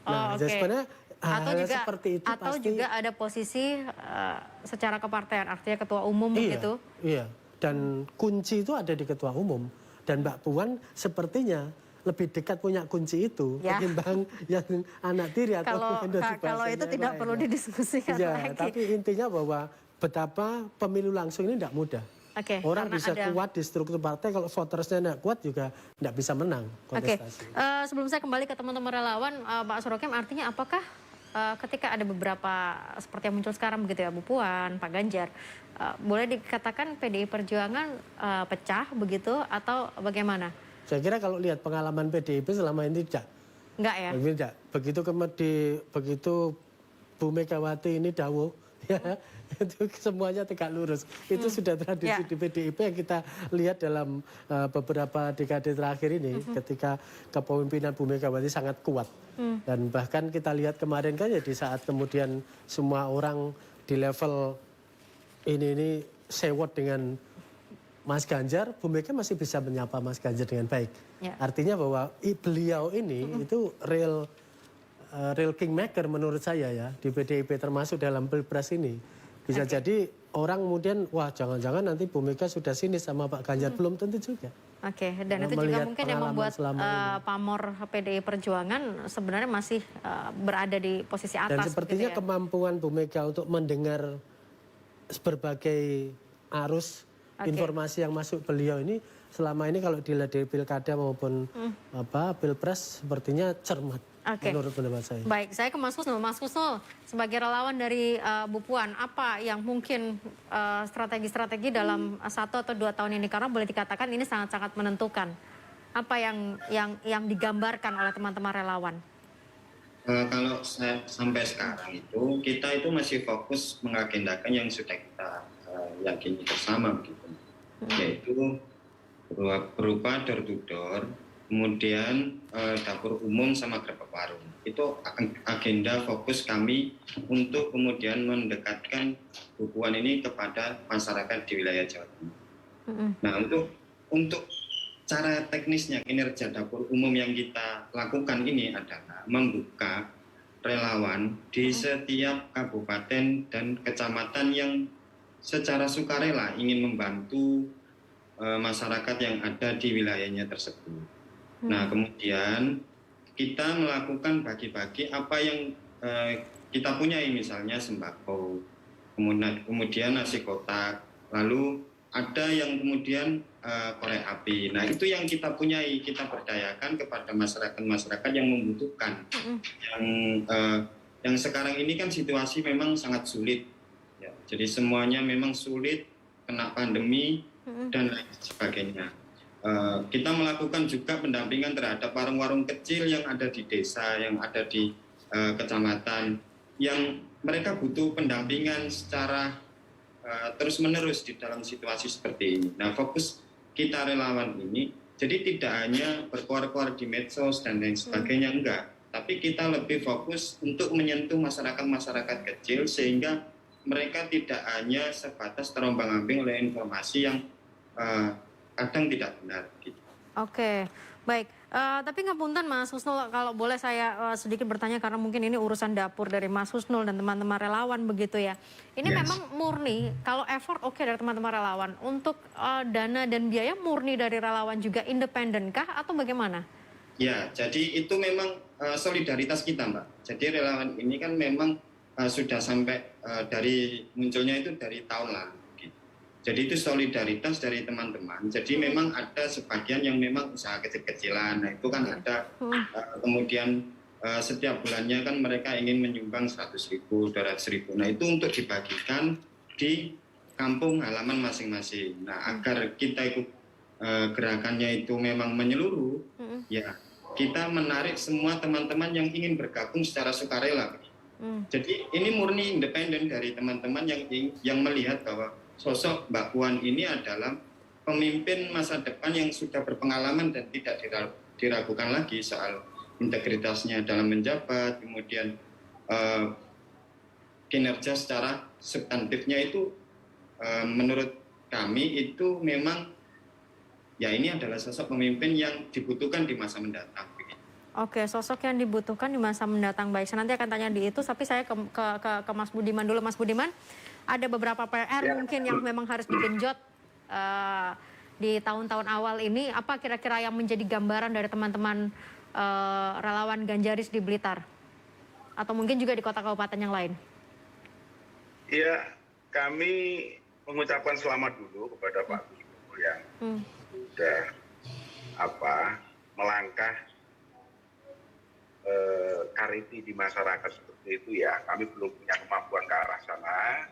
Nah, sebenarnya hal seperti itu atau pasti, juga ada posisi secara kepartean, artinya ketua umum begitu. Iya, dan kunci itu ada di ketua umum. Dan Mbak Puan sepertinya lebih dekat punya kunci itu ketimbang yang anak tiri atau kalau itu tidak perlu didiskusikan lagi. Tapi intinya bahwa betapa pemilu langsung ini tidak mudah. Orang bisa kuat di struktur partai, kalau votersnya tidak kuat juga tidak bisa menang kontestasi. Sebelum saya kembali ke teman-teman relawan, Pak Surokim, artinya apakah ketika ada beberapa seperti yang muncul sekarang begitu ya, Bu Puan, Pak Ganjar, boleh dikatakan PDI Perjuangan pecah begitu atau bagaimana? Saya kira kalau lihat pengalaman PDIP selama ini tidak. Enggak ya? Tidak. Begitu Bu Megawati ini dawuh, ya, itu semuanya tegak lurus. Itu sudah tradisi di PDIP yang kita lihat dalam beberapa dekade terakhir ini, ketika kepemimpinan Bu Megawati sangat kuat. Dan bahkan kita lihat kemarin kan ya di saat kemudian semua orang di level ini sewot dengan Mas Ganjar, Bu Mega masih bisa menyapa Mas Ganjar dengan baik. Artinya bahwa beliau ini itu real kingmaker menurut saya ya di PDIP, termasuk dalam pilpres ini. Bisa jadi orang kemudian, wah jangan-jangan nanti Bu Mega sudah sinis sama Pak Ganjar, belum tentu juga. Dan itu juga mungkin yang membuat pamor PDI Perjuangan sebenarnya masih berada di posisi atas. Dan sepertinya kemampuan Bu Mega untuk mendengar berbagai arus informasi yang masuk beliau ini selama ini kalau dilihat di pilkada maupun pilpres sepertinya cermat menurut pendapat saya. Baik, saya ke Mas Kusnul. Mas Kusnul, sebagai relawan dari Bu Puan, apa yang mungkin strategi-strategi dalam 1 atau 2 tahun ini, karena boleh dikatakan ini sangat-sangat menentukan. Apa yang digambarkan oleh teman-teman relawan? Kalau sampai sekarang itu kita itu masih fokus mengagendakan yang sudah kita yakini bersama begitu, yaitu berupa door to door, kemudian dapur umum sama gerbek warung. Itu agenda fokus kami untuk kemudian mendekatkan bukuan ini kepada masyarakat di wilayah Jawa Timur. Nah, untuk cara teknisnya kinerja dapur umum yang kita lakukan ini adalah membuka relawan di setiap kabupaten dan kecamatan yang secara sukarela ingin membantu masyarakat yang ada di wilayahnya tersebut. Nah, kemudian kita melakukan bagi-bagi apa yang kita punyai, misalnya sembako, kemudian nasi kotak, lalu ada yang kemudian korek api. Nah, itu yang kita punyai, kita berdayakan kepada masyarakat yang membutuhkan. Yang sekarang ini kan situasi memang sangat sulit. Ya, jadi semuanya memang sulit, kena pandemi dan lain sebagainya. Kita melakukan juga pendampingan terhadap warung-warung kecil yang ada di desa, yang ada di kecamatan, yang mereka butuh pendampingan secara terus-menerus di dalam situasi seperti ini. Nah, fokus kita relawan ini, jadi tidak hanya berkuar-kuar di medsos dan lain sebagainya, enggak. Tapi kita lebih fokus untuk menyentuh masyarakat-masyarakat kecil, sehingga mereka tidak hanya sebatas terombang-ambing oleh informasi yang kadang tidak benar. Gitu. Oke, baik. Tapi ngapunten Mas Husnul, kalau boleh saya sedikit bertanya karena mungkin ini urusan dapur dari Mas Husnul dan teman-teman relawan begitu ya. Ini memang murni, kalau effort oke dari teman-teman relawan. Untuk dana dan biaya murni dari relawan juga independen kah atau bagaimana? Ya, jadi itu memang solidaritas kita, Mbak. Jadi relawan ini kan memang sudah sampai dari munculnya itu dari tahun lalu. Jadi itu solidaritas dari teman-teman. Jadi memang ada sebagian yang memang usaha kecil-kecilan. Nah, itu kan ada kemudian setiap bulannya kan mereka ingin menyumbang 100.000, 200.000. Nah, itu untuk dibagikan di kampung halaman masing-masing. Nah, agar kita itu gerakannya itu memang menyeluruh, ya kita menarik semua teman-teman yang ingin bergabung secara sukarela. Jadi ini murni independen dari teman-teman yang melihat bahwa sosok Mbak Puan ini adalah pemimpin masa depan yang sudah berpengalaman dan tidak diragukan lagi soal integritasnya dalam menjabat, kemudian kinerja secara substantifnya itu menurut kami itu memang ya ini adalah sosok pemimpin yang dibutuhkan di masa mendatang. Oke, sosok yang dibutuhkan di masa mendatang. Baik, saya nanti akan tanya di itu, tapi saya ke Mas Budiman dulu. Mas Budiman, ada beberapa PR mungkin yang memang harus digenjot di tahun-tahun awal ini. Apa kira-kira yang menjadi gambaran dari teman-teman relawan Ganjaris di Blitar? Atau mungkin juga di kota kabupaten yang lain? Iya, kami mengucapkan selamat dulu kepada Pak Gubernur yang sudah melangkah kariti di masyarakat seperti itu ya. Kami belum punya kemampuan ke arah sana.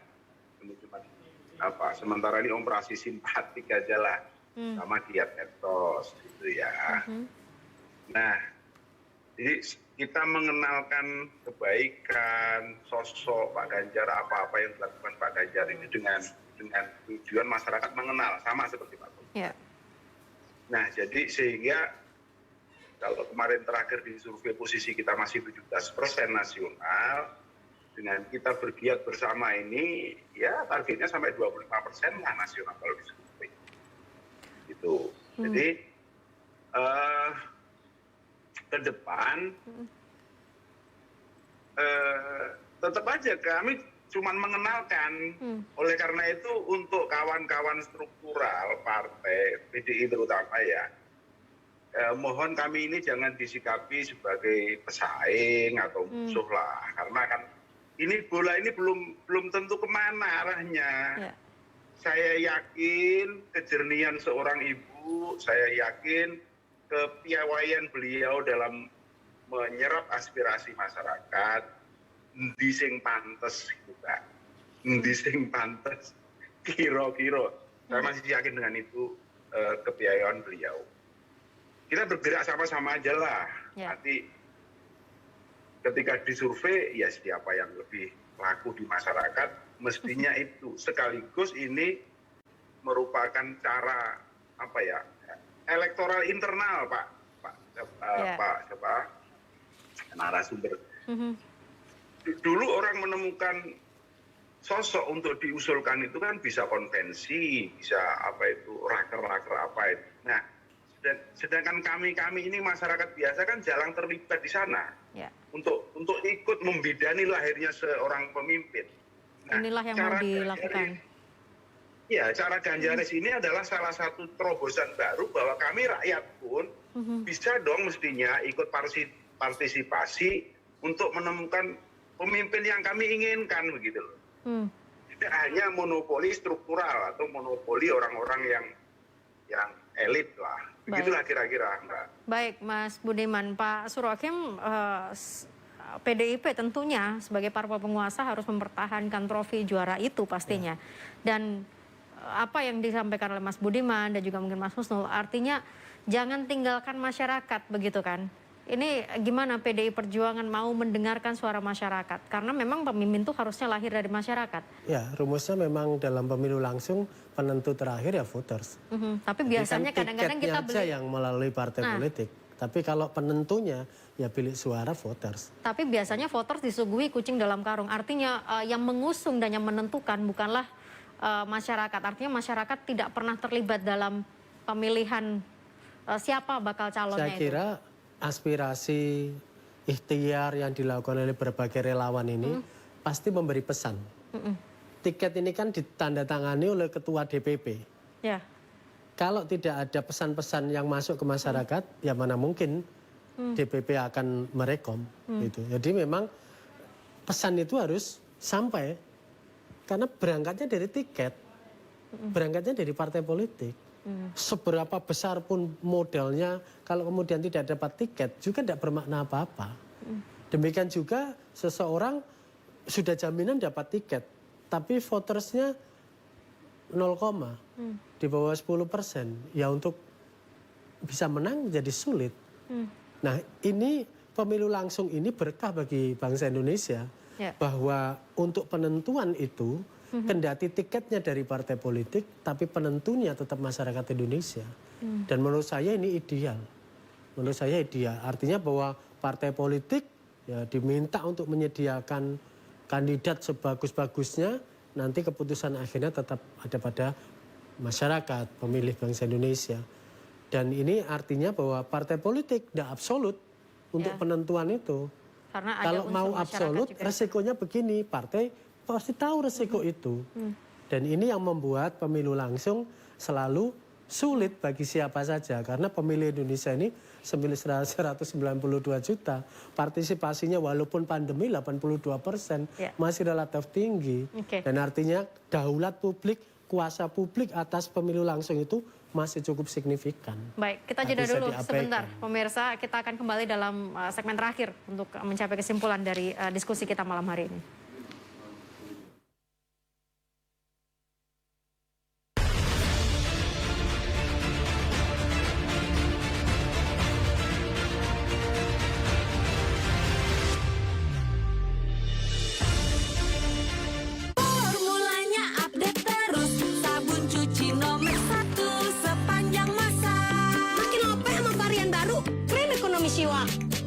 Kami cuma sementara ini operasi simpatik aja lah, sama diet etos gitu ya. Nah, jadi kita mengenalkan kebaikan sosok Pak Ganjar, apa-apa yang dilakukan Pak Ganjar ini dengan tujuan masyarakat mengenal, sama seperti Pak Gubernur. Yeah. Nah, jadi sehingga kalau kemarin terakhir di survei posisi kita masih 17% nasional, dengan kita bergiat bersama ini, ya targetnya sampai 25% lah nasional kalau di survei. Gitu. Jadi ke depan tetap aja kami cuma mengenalkan. Oleh karena itu untuk kawan-kawan struktural partai PDI terutama ya, mohon kami ini jangan disikapi sebagai pesaing atau musuh lah, karena kan ini bola ini belum tentu kemana arahnya. Saya yakin kejernihan seorang ibu, saya yakin kepiawaian beliau dalam menyerap aspirasi masyarakat, endi sing pantes juga, endi sing pantes, kira-kira. Saya masih yakin dengan itu kepiawaian beliau. Kita bergerak sama-sama aja lah. Nanti ketika disurvei ya siapa yang lebih laku di masyarakat mestinya itu. Sekaligus ini merupakan cara apa ya, elektoral internal Pak narasumber. Dulu orang menemukan sosok untuk diusulkan itu kan bisa konvensi, bisa apa itu raker-raker apa itu. Nah, sedangkan kami ini masyarakat biasa kan jarang terlibat di sana untuk ikut membidani lahirnya seorang pemimpin. Nah, inilah yang mau dilakukan. Ya, cara Ganjaris ini adalah salah satu terobosan baru bahwa kami rakyat pun bisa dong mestinya ikut partisipasi untuk menemukan pemimpin yang kami inginkan begitu loh. Tidak hanya monopoli struktural atau monopoli orang-orang yang elit lah. Begitulah kira-kira, Mbak. Baik, Mas Budiman. Pak Surokim, PDIP tentunya sebagai parpol penguasa harus mempertahankan trofi juara itu pastinya. Dan apa yang disampaikan oleh Mas Budiman dan juga mungkin Mas Husnul, artinya jangan tinggalkan masyarakat, begitu kan? Ini gimana PDI Perjuangan mau mendengarkan suara masyarakat? Karena memang pemimpin itu harusnya lahir dari masyarakat. Ya, rumusnya memang dalam pemilu langsung penentu terakhir ya voters. Tapi biasanya kadang-kadang kita aja yang melalui partai politik. Tapi kalau penentunya ya bilik suara voters. Tapi biasanya voters disuguhi kucing dalam karung. Artinya yang mengusung dan yang menentukan bukanlah masyarakat. Artinya masyarakat tidak pernah terlibat dalam pemilihan siapa bakal calonnya. Saya kira aspirasi ikhtiar yang dilakukan oleh berbagai relawan ini pasti memberi pesan. Tiket ini kan ditandatangani oleh ketua DPP. Ya. Kalau tidak ada pesan-pesan yang masuk ke masyarakat, ya mana mungkin DPP akan merekom. Gitu. Jadi memang pesan itu harus sampai, karena berangkatnya dari tiket, berangkatnya dari partai politik. Seberapa besar pun modalnya, kalau kemudian tidak dapat tiket juga tidak bermakna apa-apa. Demikian juga seseorang sudah jaminan dapat tiket, tapi votersnya 0, di bawah 10%, ya untuk bisa menang jadi sulit. Nah, ini pemilu langsung ini berkah bagi bangsa Indonesia, bahwa untuk penentuan itu kendati tiketnya dari partai politik, tapi penentunya tetap masyarakat Indonesia. Dan menurut saya ini ideal. Menurut saya ideal. Artinya bahwa partai politik ya diminta untuk menyediakan kandidat sebagus-bagusnya, nanti keputusan akhirnya tetap ada pada masyarakat, pemilih bangsa Indonesia. Dan ini artinya bahwa partai politik tidak absolut untuk penentuan itu. Karena ada kalau mau absolut, resikonya begini, partai pasti tahu resiko itu. Dan ini yang membuat pemilu langsung selalu sulit bagi siapa saja. Karena pemilih Indonesia ini 192 juta. Partisipasinya walaupun pandemi 82%, masih relatif tinggi. Dan artinya daulat publik, kuasa publik atas pemilu langsung itu masih cukup signifikan. Baik, kita jeda dulu sebentar. Pemirsa, kita akan kembali dalam segmen terakhir untuk mencapai kesimpulan dari diskusi kita malam hari ini.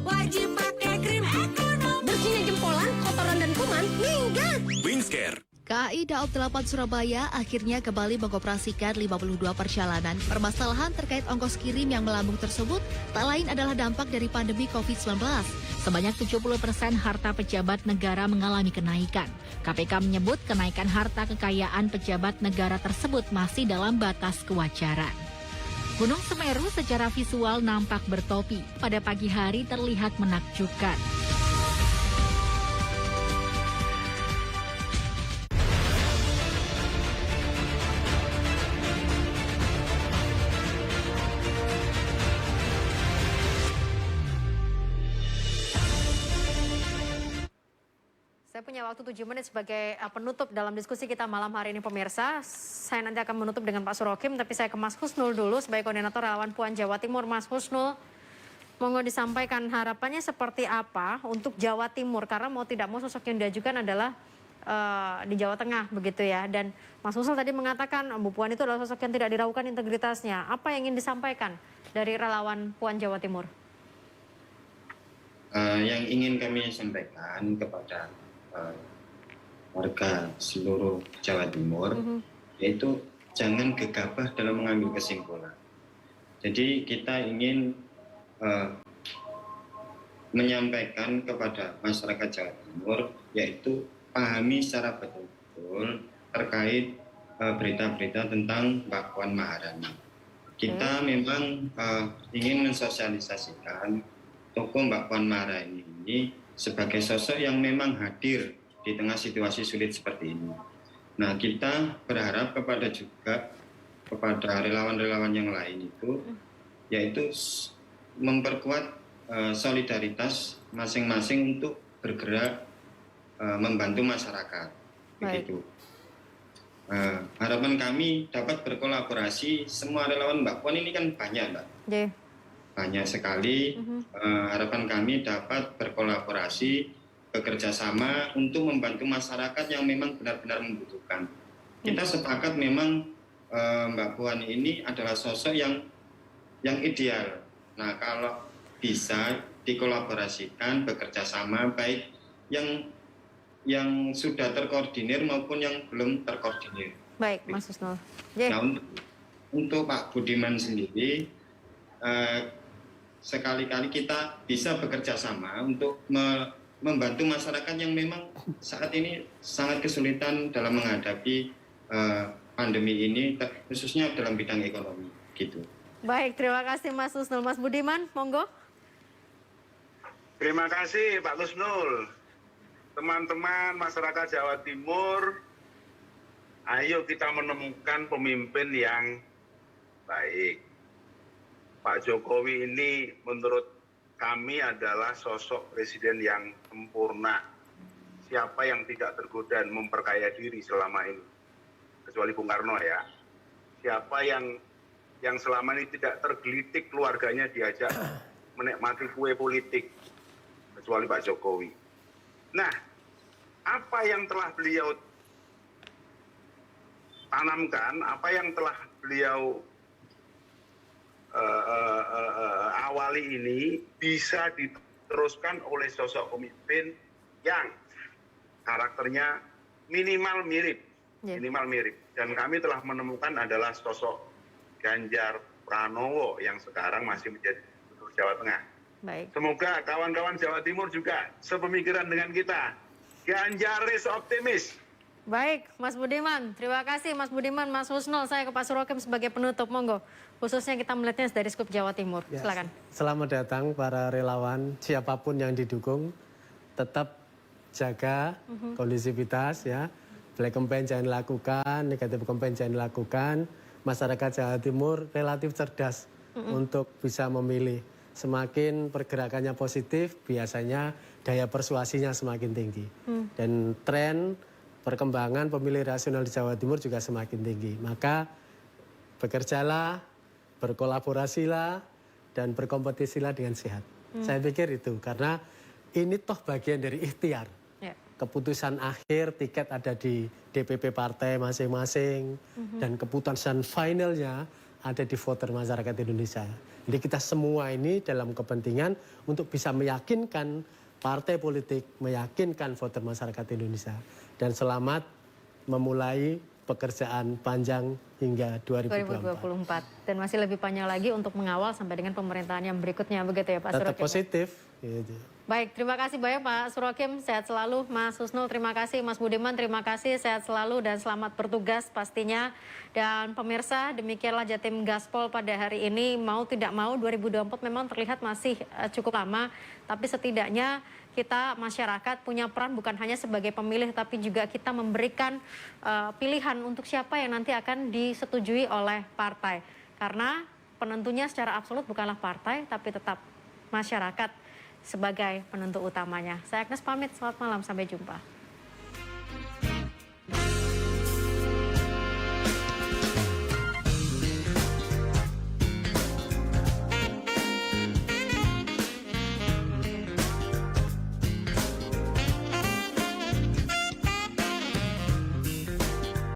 Wajib pakai krim ekonomi. Bersihnya jempolan, kotoran dan kuman, minggat. Wingsker. KAI Daob 8 Surabaya akhirnya kembali mengoperasikan 52 perjalanan. Permasalahan terkait ongkos kirim yang melambung tersebut tak lain adalah dampak dari pandemi COVID-19. Sebanyak 70% harta pejabat negara mengalami kenaikan. KPK menyebut kenaikan harta kekayaan pejabat negara tersebut masih dalam batas kewajaran. Gunung Semeru secara visual nampak bertopi. Pada pagi hari terlihat menakjubkan. Saya punya waktu 7 menit sebagai penutup dalam diskusi kita malam hari ini, pemirsa. Saya nanti akan menutup dengan Pak Surokim, tapi saya ke Mas Husnul dulu sebagai koordinator relawan Puan Jawa Timur. Mas Husnul, monggo disampaikan harapannya seperti apa untuk Jawa Timur, karena mau tidak mau sosok yang diajukan adalah di Jawa Tengah begitu ya. Dan Mas Husnul tadi mengatakan Bu Puan itu adalah sosok yang tidak diragukan integritasnya. Apa yang ingin disampaikan dari relawan Puan Jawa Timur? Yang ingin kami sampaikan kepada warga seluruh Jawa Timur, yaitu jangan gegabah dalam mengambil kesimpulan. Jadi kita ingin menyampaikan kepada masyarakat Jawa Timur, yaitu pahami secara betul-betul terkait berita-berita tentang Mbak Puan Maharani. Kita memang ingin mensosialisasikan tokoh Mbak Puan Maharani ini sebagai sosok yang memang hadir di tengah situasi sulit seperti ini. Nah, kita berharap kepada relawan-relawan yang lain itu, yaitu memperkuat solidaritas masing-masing untuk bergerak membantu masyarakat. Begitu. Harapan kami dapat berkolaborasi. Semua relawan Mbak Puan ini kan banyak, Mbak. Banyak sekali. Harapan kami dapat berkolaborasi, bekerja sama untuk membantu masyarakat yang memang benar-benar membutuhkan. Kita sepakat memang Mbak Puan ini adalah sosok yang ideal. Nah, kalau bisa dikolaborasikan, bekerja sama, baik yang sudah terkoordinir maupun yang belum terkoordinir. Baik, Mas Husnul. Nah, untuk Pak Budiman sendiri, sekali-kali kita bisa bekerja sama untuk membantu masyarakat yang memang saat ini sangat kesulitan dalam menghadapi pandemi ini, khususnya dalam bidang ekonomi. Gitu. Baik, terima kasih Mas Husnul. Mas Budiman, monggo. Terima kasih Pak Husnul. Teman-teman masyarakat Jawa Timur, ayo kita menemukan pemimpin yang baik. Pak Jokowi ini menurut kami adalah sosok presiden yang sempurna. Siapa yang tidak tergoda dan memperkaya diri selama ini? Kecuali Bung Karno ya. Siapa yang selama ini tidak tergelitik keluarganya diajak menikmati kue politik? Kecuali Pak Jokowi. Nah, apa yang telah beliau tanamkan, apa yang telah beliau awali ini bisa diteruskan oleh sosok pemimpin yang karakternya minimal mirip. Dan kami telah menemukan adalah sosok Ganjar Pranowo yang sekarang masih menjadi gubernur Jawa Tengah. Baik. Semoga kawan-kawan Jawa Timur juga sepemikiran dengan kita. Ganjaris optimis. Baik, Mas Budiman. Terima kasih Mas Budiman, Mas Husnul. Saya ke Pak Surokim sebagai penutup, monggo. Khususnya kita melihatnya dari skup Jawa Timur. Ya, silakan. Selamat datang para relawan, siapapun yang didukung, tetap jaga kondisivitas ya. Black campaign jangan dilakukan, negatif campaign jangan dilakukan. Masyarakat Jawa Timur relatif cerdas untuk bisa memilih. Semakin pergerakannya positif, biasanya daya persuasinya semakin tinggi. Dan tren perkembangan pemilih rasional di Jawa Timur juga semakin tinggi. Maka bekerjalah, berkolaborasilah, dan berkompetisilah dengan sehat. Saya pikir itu, karena ini toh bagian dari ikhtiar. Keputusan akhir tiket ada di DPP partai masing-masing, dan keputusan finalnya ada di voter masyarakat Indonesia. Jadi kita semua ini dalam kepentingan untuk bisa meyakinkan partai politik, meyakinkan voter masyarakat Indonesia. Dan selamat memulai pekerjaan panjang hingga 2024. Dan masih lebih panjang lagi untuk mengawal sampai dengan pemerintahan yang berikutnya, begitu ya Pak Surokim? Tetap positif. Gitu. Baik, terima kasih banyak Pak Surokim, sehat selalu. Mas Husnul, terima kasih. Mas Budiman, terima kasih, sehat selalu dan selamat bertugas pastinya. Dan pemirsa, demikianlah Jatim Gaspol pada hari ini. Mau tidak mau 2024 memang terlihat masih cukup lama, tapi setidaknya kita masyarakat punya peran bukan hanya sebagai pemilih, tapi juga kita memberikan pilihan untuk siapa yang nanti akan disetujui oleh partai. Karena penentunya secara absolut bukanlah partai, tapi tetap masyarakat sebagai penentu utamanya. Saya Agnes pamit, selamat malam, sampai jumpa.